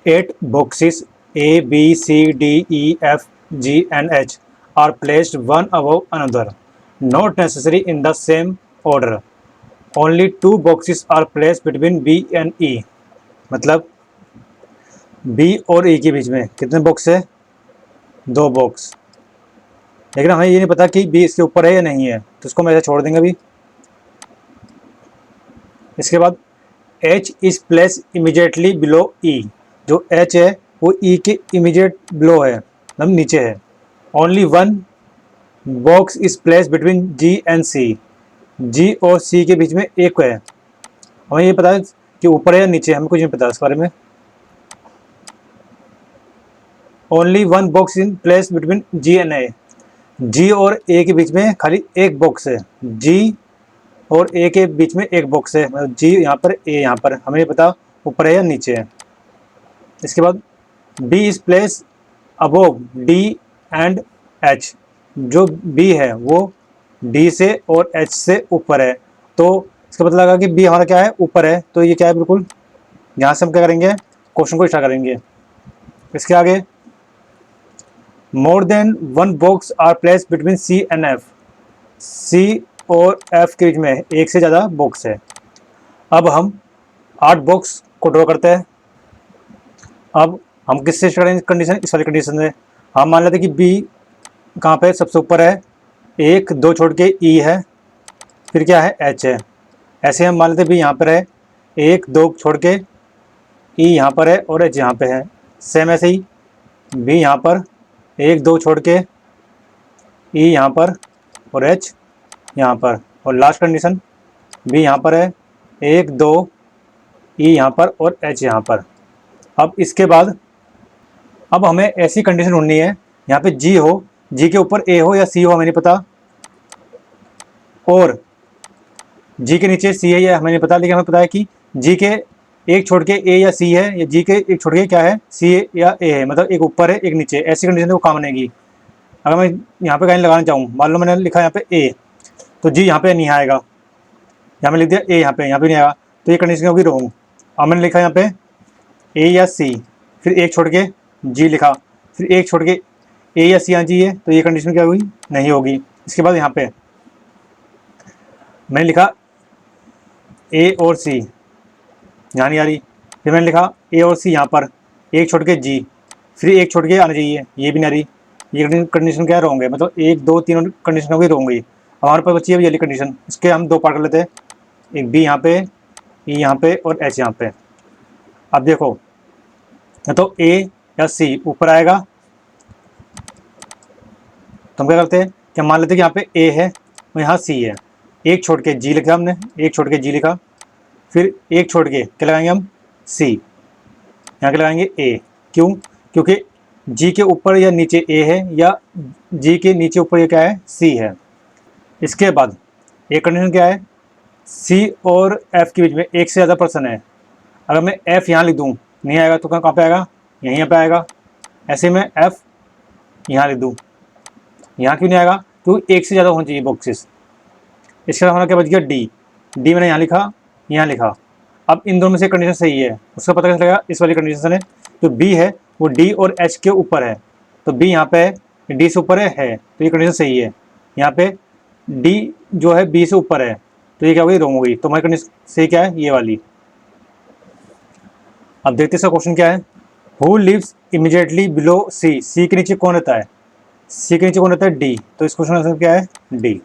8 boxes A, B, C, D, E, F, G and H are placed one above another, not necessarily in the same order. Only 2 boxes are placed between B and E. मतलब B और E के बीच में कितने box है? 2 box. लेकिन हमें ये नहीं पता कि B इसके ऊपर है या नहीं है, तो इसको हम ऐसे छोड़ देंगे अभी। इसके बाद H is place immediately below E। जो H है वो E के इमीडिएट बिलो है, मतलब नीचे है। Only 1 box is place between G and C। G और C के बीच में एक है। हमें ये पता है कि ऊपर है या नीचे, हमें कुछ नहीं पता इस बारे में। Only 1 box in place between G and A। G और A के बीच में खाली एक बॉक्स है। G और A के बीच में एक बॉक्स है, मतलब G यहाँ पर, A यहाँ पर। हमें ये पता ऊपर है या नीचे है। इसके बाद B is place above D and H। जो B है वो D से और H से ऊपर है, तो इसका मतलब लगा कि B हमारा क्या है, ऊपर है। तो ये क्या है, बिल्कुल यहाँ से हम क्या करेंगे, क्वेश्चन को स्टार्ट करेंगे। इसके आगे more than 1 box or place between C and F। C और F के बीच में एक से ज़्यादा बॉक्स है। अब हम 8 बॉक्स को ड्रॉ करते हैं। अब हम किससे स्टार्ट करेंगे कंडीशन, इस वाली कंडीशन से। हम मान लेते हैं कि B कहाँ पे सबसे ऊपर है, 1 2 छोड़ के E है, फिर क्या है, H है। ऐसे हम मान लेते हैं B यहाँ पर है, 1 2 छोड़ के E यहाँ पर है और H यहाँ पे है। सेम ऐसे ही B यहाँ पर 1 2 छोड़ के E यहाँ पर और H यहाँ पर। और लास्ट कंडीशन B यहाँ पर है, 1 2 E यहाँ पर और H यहाँ पर। अब इसके बाद अब हमें ऐसी कंडीशन ढूंढनी है, यहाँ पे G हो, G के ऊपर A हो या C हो, हमें नहीं पता, और G के नीचे C है या हमें नहीं पता। लेकिन हमें पता है कि G के एक छोड़ के A या C है, या G के एक छोड़ के क्या है, C या A है, मतलब एक ऊपर है एक नीचे। ऐसी कंडीशन वो काम बनेगी। अगर मैं यहाँ पे कहीं लगाना चाहूँ, मान लो मैंने लिखा यहाँ पे A, तो G यहाँ पे नहीं आएगा। यहाँ में लिख दिया A, यहाँ पे नहीं आएगा, तो ये कंडीशन होगी रॉन्ग। अब मैंने लिखा यहाँ पे A या C, फिर एक छोड़ के G लिखा, फिर एक छोड़ के A या C यहाँ G है, तो ये कंडीशन क्या हुई, नहीं होगी। इसके बाद यहाँ पे मैंने लिखा A और C, यहाँ नहीं आ रही। फिर मैंने लिखा A और C यहाँ पर, एक छोड़ के G, फिर एक छोड़ के आना चाहिए, ये भी नहीं आ रही। ये कंडीशन क्या रॉन्ग है, मतलब 1 2 3 कंडीशन होगी रॉन्ग गई। हमारे पास बची है ये कंडीशन। इसके हम 2 पार्ट कर लेते हैं, एक B यहाँ पे, E यहाँ पे और H यहाँ पे। अब देखो, तो A या C ऊपर आएगा, तो हम क्या करते हैं, क्या मान लेते हैं कि यहाँ पे A है और यहाँ C है। एक छोड़ के G लिखा हमने, एक छोड़ के G लिखा, फिर एक छोड़ के क्या लगाएंगे हम, C, यहाँ क्या लगाएंगे A। क्यों, क्योंकि G के ऊपर या नीचे A है, या G के नीचे ऊपर ये क्या है, C है। इसके बाद एक कंडीशन क्या है, C और F के बीच में एक से ज़्यादा पर्सन है। अगर मैं F यहाँ लिख दूँ, नहीं आएगा, तो कहाँ पे आएगा, यहीं पे आएगा। ऐसे में F यहाँ लिख दूँ, यहाँ क्यों नहीं आएगा, क्योंकि एक से ज़्यादा होना चाहिए बॉक्सेस। इसके बाद हमारा क्या बच गया, D मैंने यहाँ लिखा, यहाँ लिखा। अब इन दोनों में से कंडीशन सही है, उसका पता कैसे लगेगा, इस वाली कंडीशन है। जो B है वो D और H के ऊपर है, तो B यहाँ पे D से ऊपर है, तो ये कंडीशन सही है। यहाँ पे D जो है B से ऊपर है, तो ये क्या हो गई, रॉन्ग हो गई। तो हमारी कंडीशन सही क्या है, ये वाली। अब देखते हैं इसका क्वेश्चन क्या है। Who lives immediately below C। C के नीचे कौन रहता है, C के नीचे कौन रहता है, D। तो इस क्वेश्चन का आंसर क्या है, D।